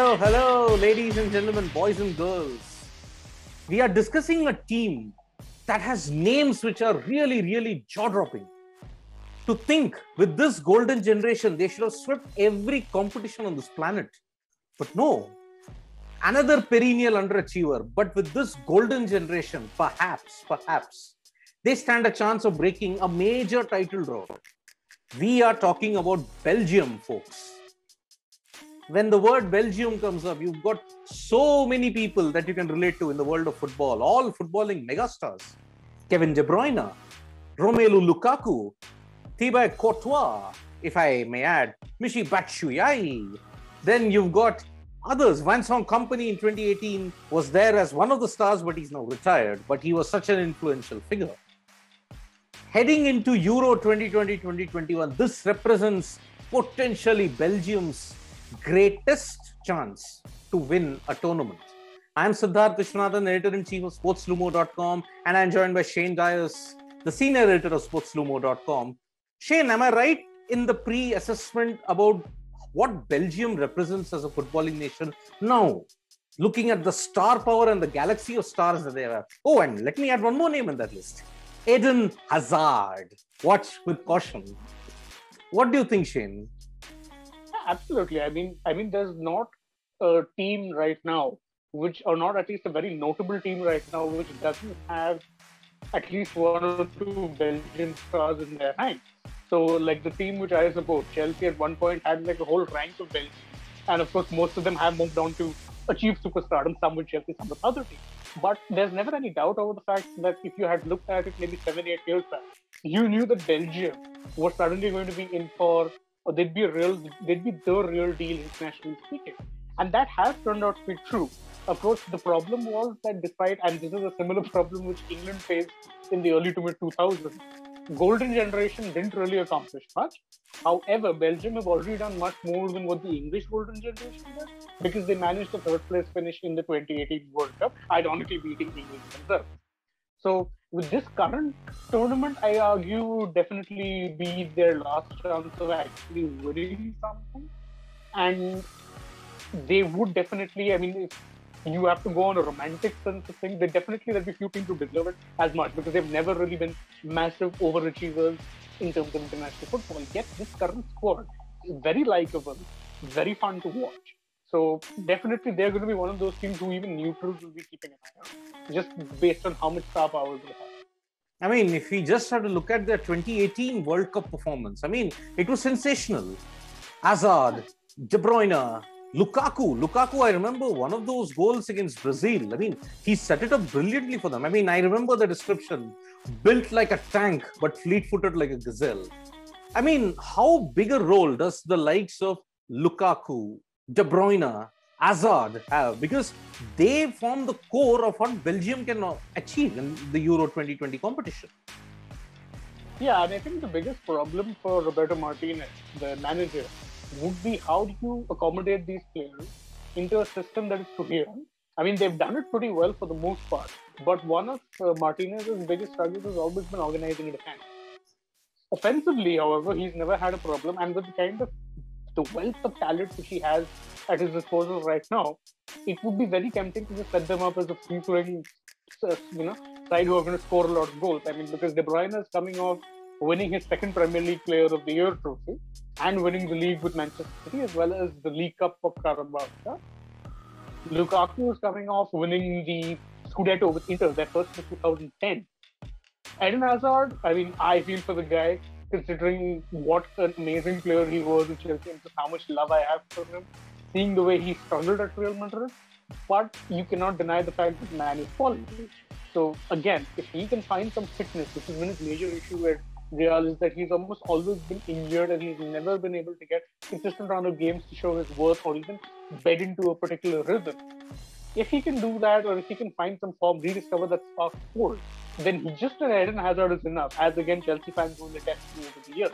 Hello, ladies and gentlemen, boys and girls. We are discussing a team that has names which are really jaw-dropping. To think with this golden generation, they should have swept every competition on this planet. But no, another perennial underachiever. But with this golden generation, perhaps, they stand a chance of breaking a major title draw. We are talking about Belgium, folks. When the word Belgium comes up, you've got so many people that you can relate to in the world of football, all footballing megastars. Kevin De Bruyne, Romelu Lukaku, Thibaut Courtois, if I may add, Michy Batshuayi. Then you've got others. Vincent Kompany in 2018 was there as one of the stars, but he's now retired. But he was such an influential figure. Heading into Euro 2020-2021, this represents potentially Belgium's greatest chance to win a tournament. I'm Siddharth Vishwanathan, editor-in-chief of sportslumo.com, and I'm joined by Shane Dyers, the senior editor of sportslumo.com. Shane, am I right in the pre-assessment about what Belgium represents as a footballing nation now, looking at the star power and the galaxy of stars that they have? Oh, and let me add one more name in that list. Eden Hazard. Watch with caution. What do you think, Shane? Absolutely. I mean, there's not a team right now, or not at least a very notable team right now, which doesn't have at least one or two Belgian stars in their ranks. So, like the team which I support, Chelsea at one point had like a whole rank of Belgians, and of course, most of them have moved on to achieve superstardom. Some with Chelsea, some with other teams. But there's never any doubt over the fact that if you had looked at it maybe 7-8 years back, you knew that Belgium was suddenly going to be in for. Or they'd be the real deal internationally speaking. And that has turned out to be true. Of course, the problem was that and this is a similar problem which England faced in the early to mid 2000s, golden generation didn't really accomplish much. However, Belgium have already done much more than what the English golden generation did, because they managed the third place finish in the 2018 World Cup, ironically beating England themselves. So with this current tournament, I argue would definitely be their last chance of actually winning something. And they would definitely, I mean, if you have to go on a romantic sense of things, there'll be few teams who deserve it as much, because they've never really been massive overachievers in terms of international football. Yet this current squad is very likable, very fun to watch. So definitely they're going to be one of those teams who even neutrals will be keeping an eye on, just based on how much star power they have. I mean, if we just have to look at their 2018 World Cup performance, I mean, it was sensational. Hazard, De Bruyne, Lukaku, I remember one of those goals against Brazil. I mean, he set it up brilliantly for them. I mean, I remember the description, built like a tank, but fleet-footed like a gazelle. I mean, how big a role does the likes of Lukaku, De Bruyne, Hazard have? Because they form the core of what Belgium can achieve in the Euro 2020 competition. Yeah, and I think the biggest problem for Roberto Martinez, the manager, would be how do you accommodate these players into a system that is coherent. I mean, they've done it pretty well for the most part, but one of Martinez's biggest struggles has always been organizing a defense. Offensively, however, he's never had a problem, and with the kind of the wealth of talent which he has at his disposal right now, it would be very tempting to just set them up as a free-flowing, side who are going to score a lot of goals. I mean, because De Bruyne is coming off winning his second Premier League Player of the Year trophy and winning the league with Manchester City, as well as the League Cup of Carabao. Lukaku is coming off winning the Scudetto with Inter, their first in 2010. Eden Hazard, I mean, I feel for the guy, considering what an amazing player he was in Chelsea and just how much love I have for him, seeing the way he struggled at Real Madrid. But you cannot deny the fact that man is quality. So again, if he can find some fitness, which has been his major issue at Real, is that he's almost always been injured and he's never been able to get consistent round of games to show his worth or even bed into a particular rhythm. If he can do that, or if he can find some form, rediscover that spark force, then just an Eden Hazard is enough, as again Chelsea fans will attest to over the years.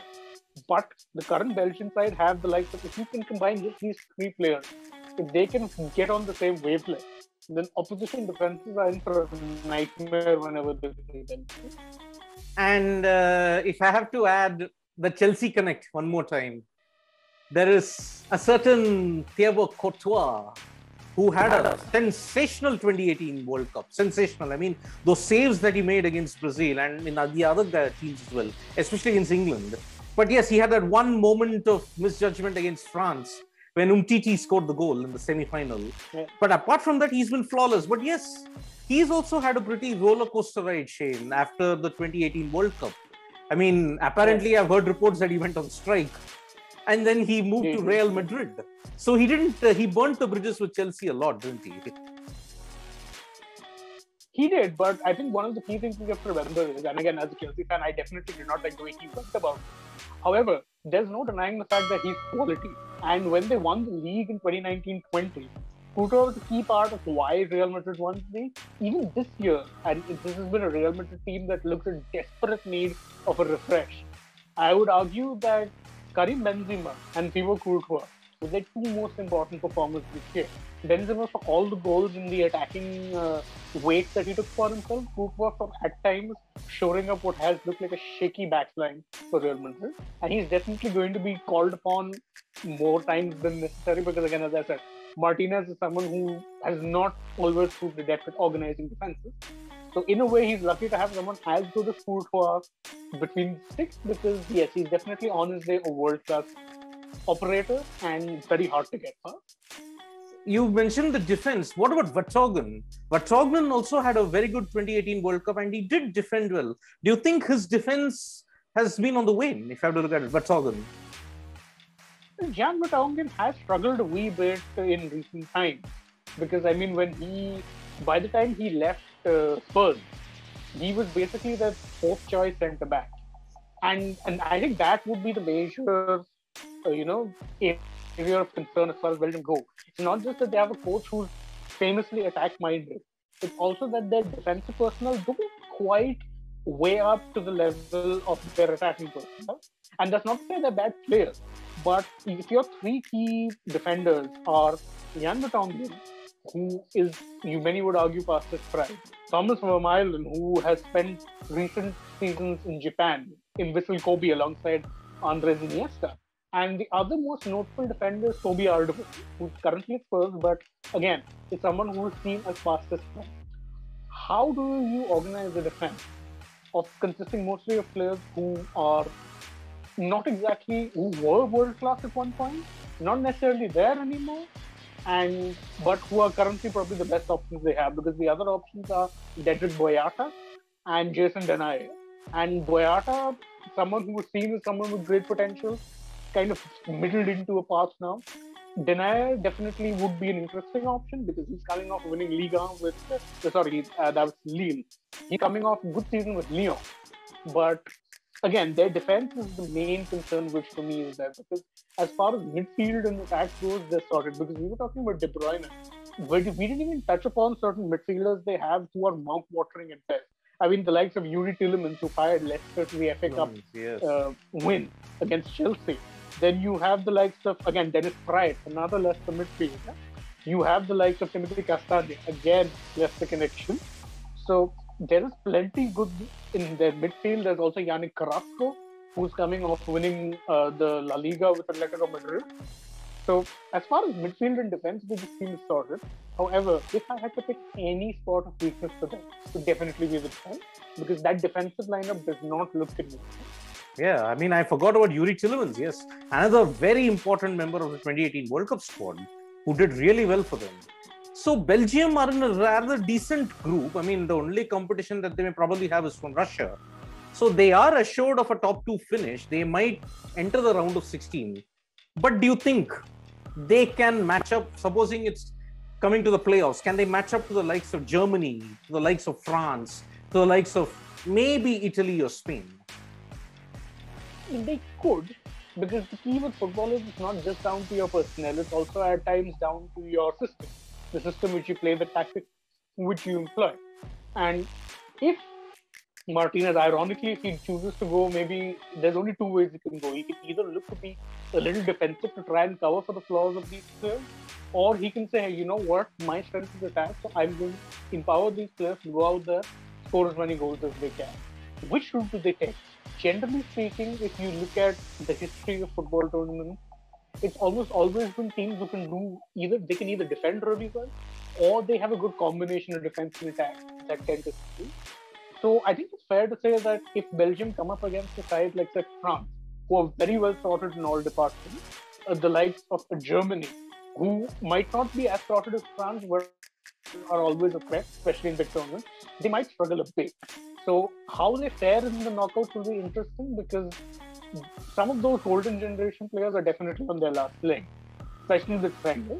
But the current Belgian side have the likes of, if you can combine just these three players, if they can get on the same wavelength, then opposition defenses are in for a nightmare whenever they play Belgium. And if I have to add the Chelsea connect one more time, there is a certain Thibaut Courtois who had a sensational 2018 World Cup. Sensational. I mean, those saves that he made against Brazil and in the other teams as well, especially against England. But yes, he had that one moment of misjudgment against France when Umtiti scored the goal in the semi-final. Yeah. But apart from that, he's been flawless. But yes, he's also had a pretty roller coaster ride, Shane, after the 2018 World Cup. I mean, apparently I've heard reports that he went on strike and then he moved to Real Madrid. So he didn't, he burnt the bridges with Chelsea a lot, didn't he? He did, but I think one of the key things we have to remember is, and again, as a Chelsea fan, I definitely did not like the way he went about it. However, there's no denying the fact that he's quality. And when they won the league in 2019-20, Courtois was a key part of why Real Madrid won the league. Even this year, and this has been a Real Madrid team that looks in desperate need of a refresh. I would argue that Karim Benzema and Thibaut Courtois were the two most important performers this year. Benzema for all the goals in the attacking weight that he took for himself, Courtois for at times shoring up what has looked like a shaky backline for Real Madrid. And he's definitely going to be called upon more times than necessary because, again, as I said, Martinez is someone who has not always proved adept at organizing defenses. So in a way, he's lucky to have someone as good as Courtois between six because, yes, he's definitely on his way a world-class operator and very hard to get past. You mentioned the defense. What about Vertonghen? Vertonghen also had a very good 2018 World Cup and he did defend well. Do you think his defense has been on the wane, if I have to look at it, Vertonghen? Jan Vertonghen has struggled a wee bit in recent times because, I mean, by the time he left Spurs, he was basically the fourth choice centre back. And I think that would be the major, area of concern as far as Belgium go. It's not just that they have a coach who's famously attack-minded. It's also that their defensive personnel don't quite weigh up to the level of their attacking personnel. And that's not to say they're bad players. But if your three key defenders are Jan Vertonghen, who is, many would argue, past his prime, Thomas Vermaelen, who has spent recent seasons in Japan, in Vissel Kobe alongside Andres Iniesta, and the other most notable defender is Toby Alderweireld, who's currently at Spurs, but again, is someone who is seen as past his prime. How do you organize a defense consisting mostly of players who are not exactly, who were world-class at one point, not necessarily there anymore, but who are currently probably the best options they have, because the other options are Dedrick Boyata and Jason Denayer. And Boyata, someone who was seen as someone with great potential, kind of middled into a path now. Denayer definitely would be an interesting option because he's coming off winning Liga with, that was Lille. He's coming off a good season with Lyon. But again, their defense is the main concern, which for me is that because as far as midfield and attack goes, they're sorted. Because we were talking about De Bruyne, but we didn't even touch upon certain midfielders they have who are mouth-watering at best. I mean, the likes of Yuri Tielemans, who fired Leicester to the FA Cup win against Chelsea. Then you have the likes of, again, Dennis Praet, another Leicester midfielder. You have the likes of Timothy Castagne, again, Leicester connection. So there is plenty good in their midfield. There's also Yannick Carrasco, who's coming off winning the La Liga with Atletico Madrid. So as far as midfield and defense, this team is sorted. However, if I had to pick any spot of weakness for them, it would definitely be the defense, because that defensive lineup does not look convincing. Yeah, I mean, I forgot about Yuri Tielemans, yes. Another very important member of the 2018 World Cup squad who did really well for them. So Belgium are in a rather decent group. I mean, the only competition that they may probably have is from Russia. So they are assured of a top 2 finish. They might enter the round of 16. But do you think they can match up, supposing it's coming to the playoffs, can they match up to the likes of Germany, to the likes of France, to the likes of maybe Italy or Spain? They could, because the key with football is it's not just down to your personnel, it's also at times down to your system, the system which you play, the tactics which you employ. And if Martinez, ironically, if he chooses to go, maybe there's only two ways he can go. He can either look to be a little defensive to try and cover for the flaws of these players, or he can say, hey, you know what, my strength is attack, so I'm going to empower these players to go out there, score as many goals as they can. Which route do they take? Generally speaking, if you look at the history of football tournaments, it's almost always been teams who can do they can either defend really well, or they have a good combination of defense and attack that tend to succeed. So I think it's fair to say that if Belgium come up against a side like, say, France, who are very well sorted in all departments, the likes of Germany, who might not be as sorted as France, but are always a threat, especially in big tournaments, they might struggle a bit. So how they fare in the knockouts will be interesting, because some of those golden generation players are definitely on their last leg, especially with Wenger.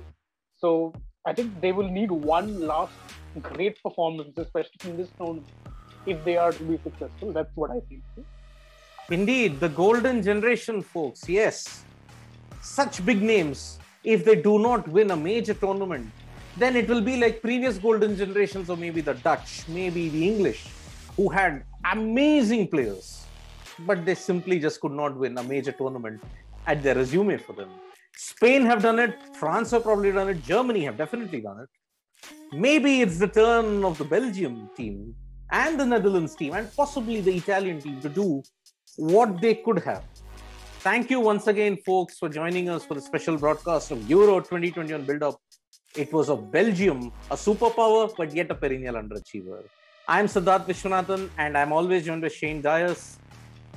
So I think they will need one last great performance, especially in this tournament, if they are to be successful. That's what I think. Indeed, the golden generation, folks. Yes, such big names. If they do not win a major tournament, then it will be like previous golden generations, or maybe the Dutch, maybe the English, who had amazing players, but they simply just could not win a major tournament at their resume for them. Spain have done it, France have probably done it, Germany have definitely done it. Maybe it's the turn of the Belgium team and the Netherlands team and possibly the Italian team to do what they could have. Thank you once again, folks, for joining us for the special broadcast of Euro 2021 build-up. It was of Belgium, a superpower, but yet a perennial underachiever. I'm Siddharth Vishwanathan, and I'm always joined by Shane Dias.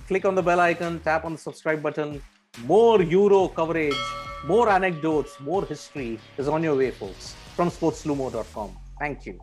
Click on the bell icon, tap on the subscribe button. More Euro coverage, more anecdotes, more history is on your way, folks, from sportslumo.com. Thank you.